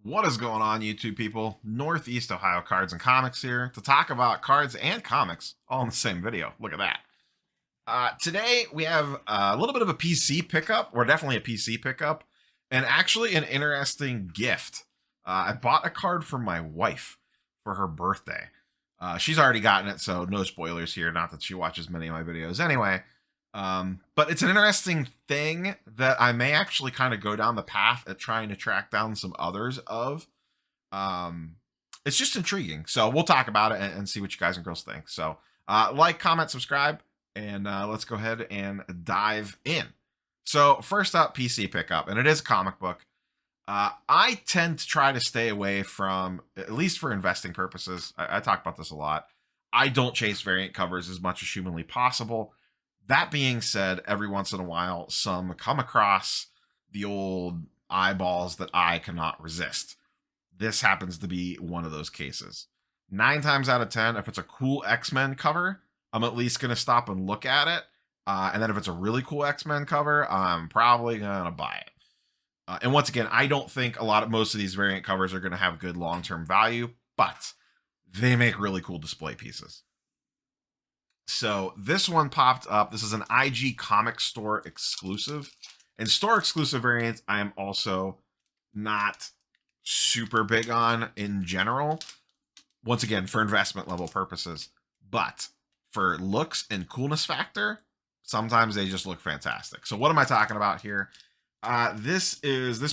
What is going on, YouTube people? Northeast Ohio Cards and Comics here to talk about cards and comics all in the same video. Look at that. Today we have a little bit of a PC pickup, or definitely a PC pickup, and actually an interesting gift. I bought a card for my wife for her birthday. She's already gotten it, so no spoilers here. Not that she watches many of my videos anyway. But it's an interesting thing that I may actually kind of go down the path at trying to track down some others of. It's just intriguing. So we'll talk about it and see what you guys and girls think. So like, comment, subscribe, and let's go ahead and dive in. So first up, PC pickup, and it is a comic book. I tend to try to stay away from, at least for investing purposes, I talk about this a lot. I don't chase variant covers as much as humanly possible. That being said, every once in a while, some come across the old eyeballs that I cannot resist. This happens to be one of those cases. 9 times out of 10, if it's a cool X-Men cover, I'm at least going to stop and look at it. And then if it's a really cool X-Men cover, I'm probably going to buy it. And once again, I don't think most of these variant covers are going to have good long-term value, but they make really cool display pieces. So this one popped up. This is an IG comic store exclusive. And store exclusive variants, I am also not super big on in general. Once again, for investment level purposes. But for looks and coolness factor, sometimes they just look fantastic. So what am I talking about here? This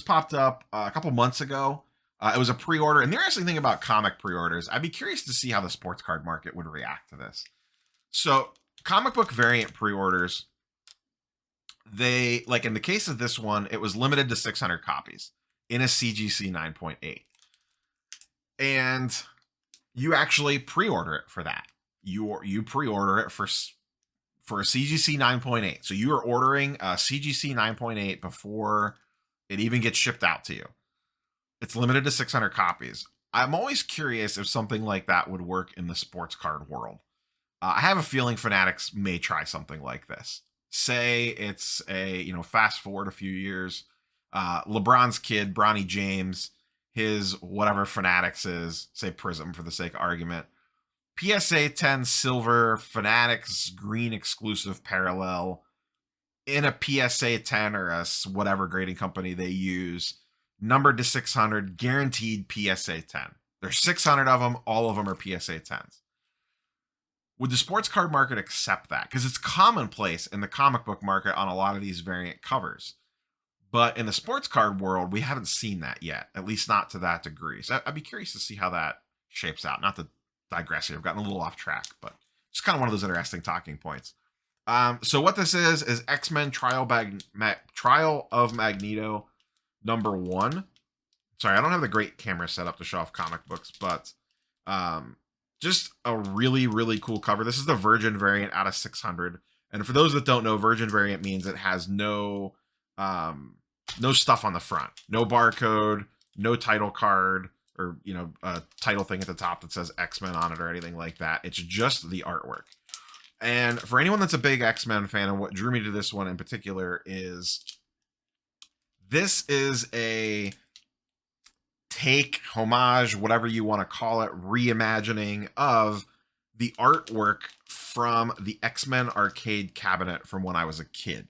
popped up a couple months ago. It was a pre-order. And the interesting thing about comic pre-orders, I'd be curious to see how the sports card market would react to this. So comic book variant pre-orders, they, like in the case of this one, it was limited to 600 copies in a CGC 9.8. And you actually pre-order it for that. You pre-order it for a CGC 9.8. So you are ordering a CGC 9.8 before it even gets shipped out to you. It's limited to 600 copies. I'm always curious if something like that would work in the sports card world. I have a feeling Fanatics may try something like this. Say it's fast forward a few years, LeBron's kid, Bronny James, his whatever Fanatics is, say Prism for the sake of argument, PSA 10 silver, Fanatics green exclusive parallel in a PSA 10 or a whatever grading company they use, numbered to 600, guaranteed PSA 10. There's 600 of them, all of them are PSA 10s. Would the sports card market accept that? Because it's commonplace in the comic book market on a lot of these variant covers. But in the sports card world, we haven't seen that yet, at least not to that degree. So I'd be curious to see how that shapes out. Not to digress here, I've gotten a little off track, but it's kind of one of those interesting talking points. So what this is X-Men Trial of Magneto #1. Sorry, I don't have the great camera set up to show off comic books, but just a really, really cool cover. This is the Virgin variant out of 600. And for those that don't know, Virgin variant means it has no stuff on the front. No barcode, no title card, or, a title thing at the top that says X-Men on it or anything like that. It's just the artwork. And for anyone that's a big X-Men fan, and what drew me to this one in particular is this is a homage, whatever you want to call it, reimagining of the artwork from the X-Men arcade cabinet from when I was a kid.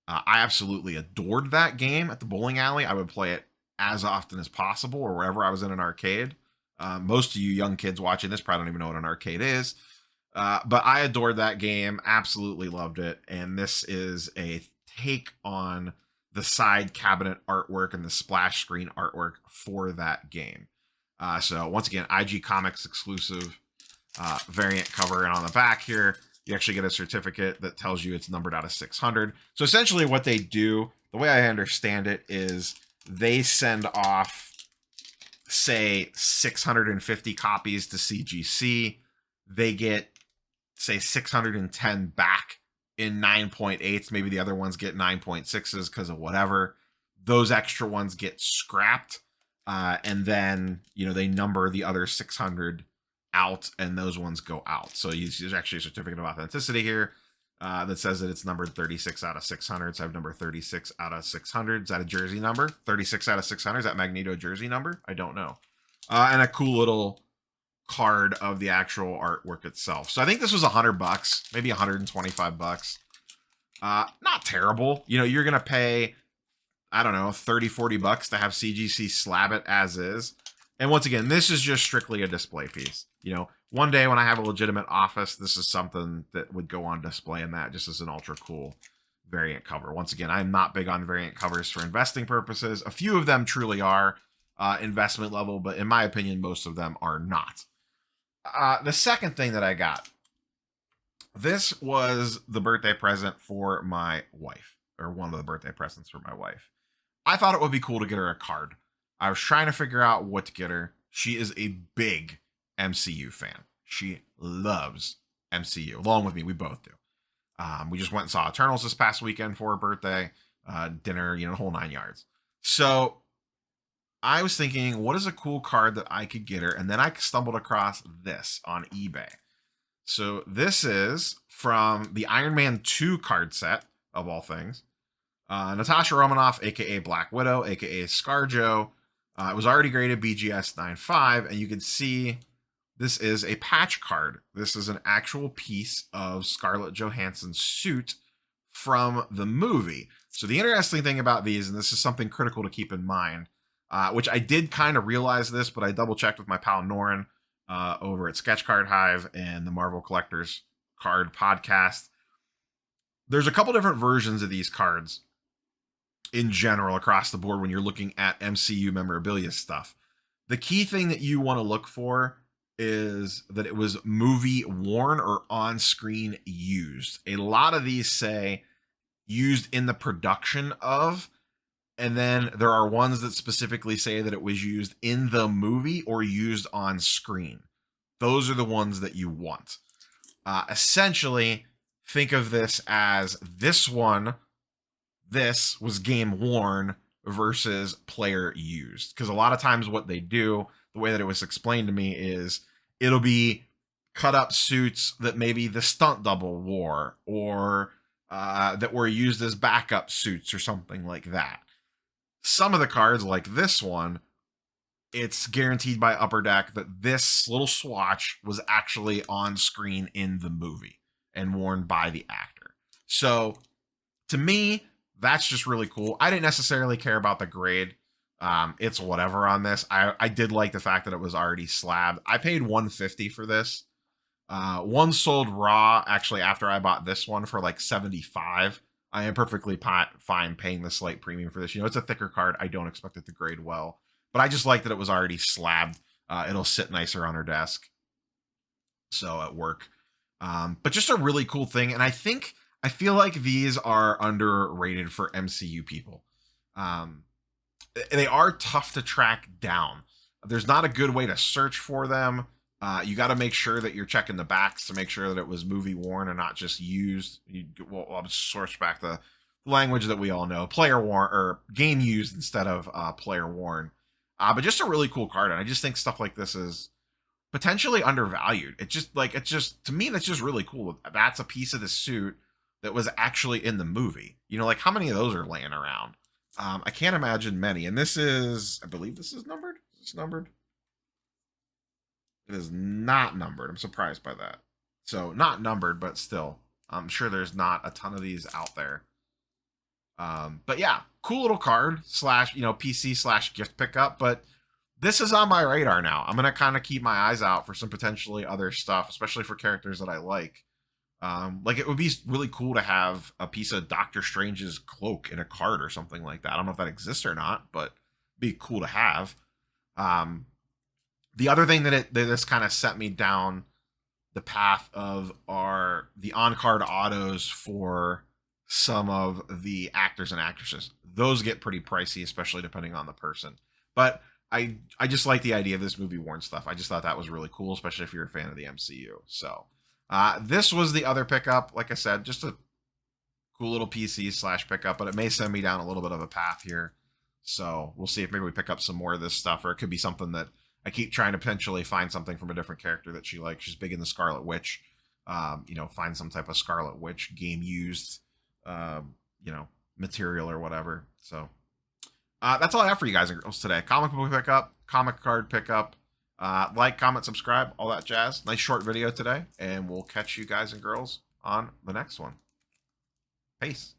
I absolutely adored that game at the bowling alley. I would play it as often as possible or wherever I was in an arcade. Most of you young kids watching this probably don't even know what an arcade is. But I adored that game, absolutely loved it. And this is a take on the side cabinet artwork and the splash screen artwork for that game. So once again, IG Comics exclusive variant cover. And on the back here, you actually get a certificate that tells you it's numbered out of 600. So essentially what they do, the way I understand it, is they send off, say, 650 copies to CGC. They get, say, 610 back in 9.8s. Maybe the other ones get 9.6s because of whatever. Those extra ones get scrapped. And then, they number the other 600 out, and those ones go out. So there's actually a certificate of authenticity here. that says that it's numbered 36 out of 600. So I have number 36 out of 600. Is that a jersey number? 36 out of 600. Is that Magneto jersey number? I don't know. And a cool little card of the actual artwork itself. So I think this was $100, maybe $125. Not terrible. You know, you're going to pay, I don't know, $30-40 to have CGC slab it as is. And once again, this is just strictly a display piece. You know, one day when I have a legitimate office, this is something that would go on display in that, just as an ultra cool variant cover. Once again, I'm not big on variant covers for investing purposes. A few of them truly are investment level, but in my opinion, most of them are not. The second thing that I got, this was the birthday present for my wife, or one of the birthday presents for my wife. I thought it would be cool to get her a card. I was trying to figure out what to get her. She is a big MCU fan. She loves MCU, along with me. We both do. We just went and saw Eternals this past weekend for her birthday, dinner, you know, the whole 9 yards. So I was thinking, what is a cool card that I could get her? And then I stumbled across this on eBay. So this is from the Iron Man 2 card set, of all things. Natasha Romanoff, aka Black Widow, aka ScarJo. It was already graded BGS 9.5, and you can see this is a patch card. This is an actual piece of Scarlett Johansson's suit from the movie. So the interesting thing about these, and this is something critical to keep in mind, which I did kind of realize this, but I double checked with my pal Norin over at Sketch Card Hive and the Marvel Collectors Card Podcast. There's a couple different versions of these cards in general across the board when you're looking at MCU memorabilia stuff. The key thing that you want to look for is that it was movie worn or on screen used. A lot of these say used in the production of, and then there are ones that specifically say that it was used in the movie or used on screen. Those are the ones that you want. Essentially, think of this as this one. This was game worn versus player used. Because a lot of times what they do, the way that it was explained to me, is it'll be cut up suits that maybe the stunt double wore, or that were used as backup suits or something like that. Some of the cards, like this one, it's guaranteed by Upper Deck that this little swatch was actually on screen in the movie and worn by the actor. So to me, that's just really cool. I didn't necessarily care about the grade. It's whatever on this. I did like the fact that it was already slabbed. I paid $150 for this. One sold raw actually after I bought this one for like $75. I am perfectly fine paying the slight premium for this. You know, it's a thicker card. I don't expect it to grade well, but I just like that it was already slabbed. It'll sit nicer on her desk. So at work. But just a really cool thing. And I feel like these are underrated for MCU people. They are tough to track down. There's not a good way to search for them. You got to make sure that you're checking the backs to make sure that it was movie worn and not just used. I'll source back the language that we all know: player worn or game used instead of player worn. But just a really cool card, and I just think stuff like this is potentially undervalued. It's just to me that's just really cool. That's a piece of the suit that was actually in the movie. You know, like how many of those are laying around? I can't imagine many. And this is, I believe this is numbered. Is this numbered? It is not numbered. I'm surprised by that. So not numbered, but still, I'm sure there's not a ton of these out there. But yeah, cool little card / PC / gift pickup. But this is on my radar now. I'm going to kind of keep my eyes out for some potentially other stuff, especially for characters that I like. Like it would be really cool to have a piece of Doctor Strange's cloak in a card or something like that. I don't know if that exists or not, but it'd be cool to have. The other thing that this kind of set me down the path of are the on-card autos for some of the actors and actresses. Those get pretty pricey, especially depending on the person. But I just like the idea of this movie worn stuff. I just thought that was really cool, especially if you're a fan of the MCU. So this was the other pickup. Like I said, just a cool little PC / pickup, but it may send me down a little bit of a path here. So we'll see if maybe we pick up some more of this stuff, or it could be something that I keep trying to potentially find something from a different character that she likes. She's big in the Scarlet Witch you know, find some type of Scarlet Witch game used, you know, material or whatever. So that's all I have for you guys and girls today. Comic book pickup, comic card pickup. Like, comment, subscribe, all that jazz. Nice short video today, and we'll catch you guys and girls on the next one. Peace.